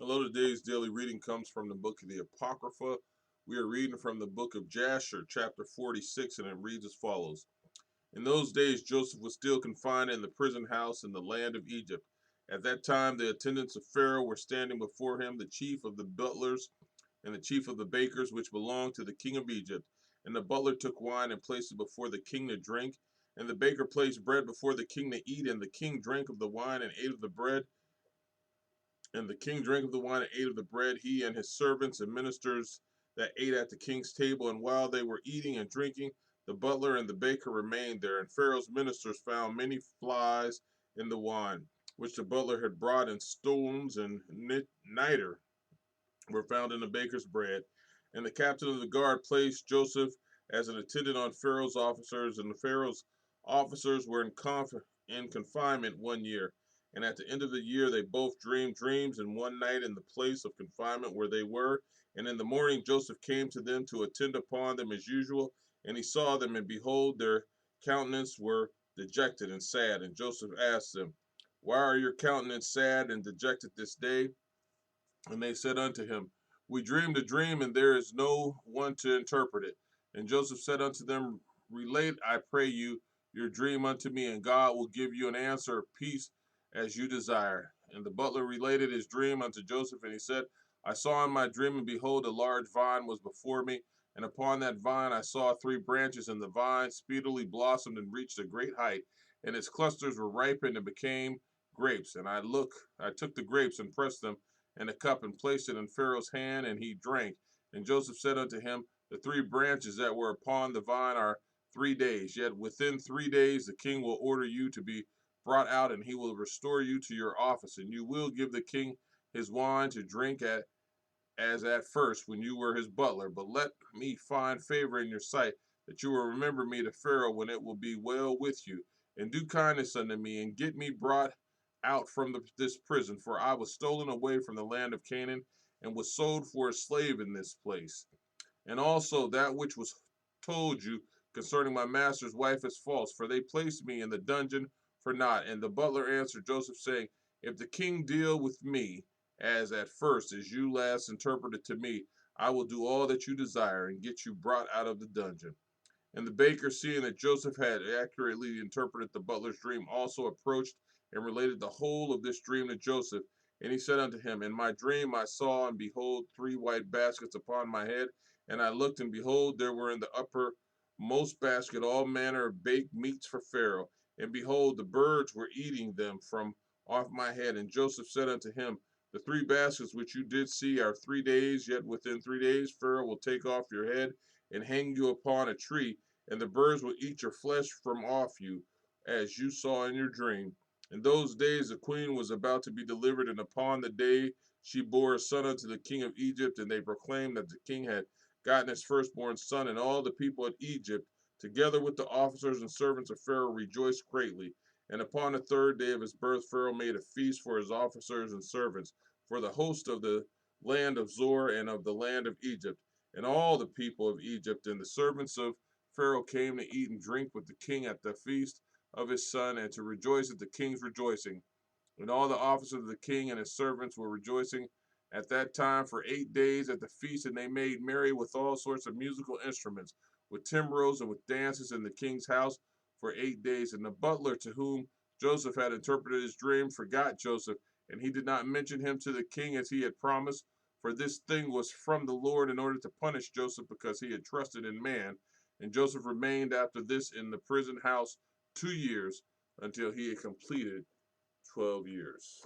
Hello, today's daily reading comes from the book of the Apocrypha. We are reading from the book of Jasher, chapter 46, and it reads as follows. In those days, Joseph was still confined in the prison house in the land of Egypt. At that time, the attendants of Pharaoh were standing before him, the chief of the butlers and the chief of the bakers, which belonged to the king of Egypt. And the butler took wine and placed it before the king to drink, and the baker placed bread before the king to eat, and the king drank of the wine and ate of the bread. And the king drank of the wine and ate of the bread, he and his servants and ministers that ate at the king's table. And while they were eating and drinking, the butler and the baker remained there. And Pharaoh's ministers found many flies in the wine, which the butler had brought, and stones and niter were found in the baker's bread. And the captain of the guard placed Joseph as an attendant on Pharaoh's officers, and the Pharaoh's officers were in confinement 1 year. And at the end of the year, they both dreamed dreams, and one night in the place of confinement where they were. And in the morning, Joseph came to them to attend upon them as usual. And he saw them, and behold, their countenance were dejected and sad. And Joseph asked them, Why are your countenance sad and dejected this day? And they said unto him, We dreamed a dream, and there is no one to interpret it. And Joseph said unto them, Relate, I pray you, your dream unto me, and God will give you an answer of peace as you desire. And the butler related his dream unto Joseph, and he said, I saw in my dream, and behold, a large vine was before me, and upon that vine I saw three branches, and the vine speedily blossomed and reached a great height, and its clusters were ripened and became grapes. And I took the grapes and pressed them and a cup and placed it in Pharaoh's hand, and he drank. And Joseph said unto him, The three branches that were upon the vine are 3 days. Yet within 3 days the king will order you to be brought out, and he will restore you to your office. And you will give the king his wine to drink as at first when you were his butler. But let me find favor in your sight, that you will remember me to Pharaoh when it will be well with you, and do kindness unto me, and get me brought out from this prison, for I was stolen away from the land of Canaan, and was sold for a slave in this place. And also that which was told you concerning my master's wife is false, for they placed me in the dungeon for naught. And the butler answered Joseph, saying, If the king deal with me as at first, as you last interpreted to me, I will do all that you desire, and get you brought out of the dungeon. And the baker, seeing that Joseph had accurately interpreted the butler's dream, also approached and related the whole of this dream to Joseph. And he said unto him, In my dream I saw, and behold, three white baskets upon my head. And I looked, and behold, there were in the uppermost basket all manner of baked meats for Pharaoh. And behold, the birds were eating them from off my head. And Joseph said unto him, The three baskets which you did see are 3 days, yet within 3 days Pharaoh will take off your head and hang you upon a tree, and the birds will eat your flesh from off you, as you saw in your dream. In those days the queen was about to be delivered, and upon the day she bore a son unto the king of Egypt, and they proclaimed that the king had gotten his firstborn son, and all the people of Egypt, together with the officers and servants of Pharaoh, rejoiced greatly. And upon the third day of his birth, Pharaoh made a feast for his officers and servants, for the host of the land of Zor and of the land of Egypt. And all the people of Egypt and the servants of Pharaoh came to eat and drink with the king at the feast of his son, and to rejoice at the king's rejoicing. And all the officers of the king and his servants were rejoicing at that time for 8 days at the feast, and they made merry with all sorts of musical instruments, with timbrels and with dances in the king's house for 8 days. And the butler to whom Joseph had interpreted his dream forgot Joseph, and he did not mention him to the king as he had promised, for this thing was from the Lord in order to punish Joseph because he had trusted in man. And Joseph remained after this in the prison house 2 years until he had completed 12 years.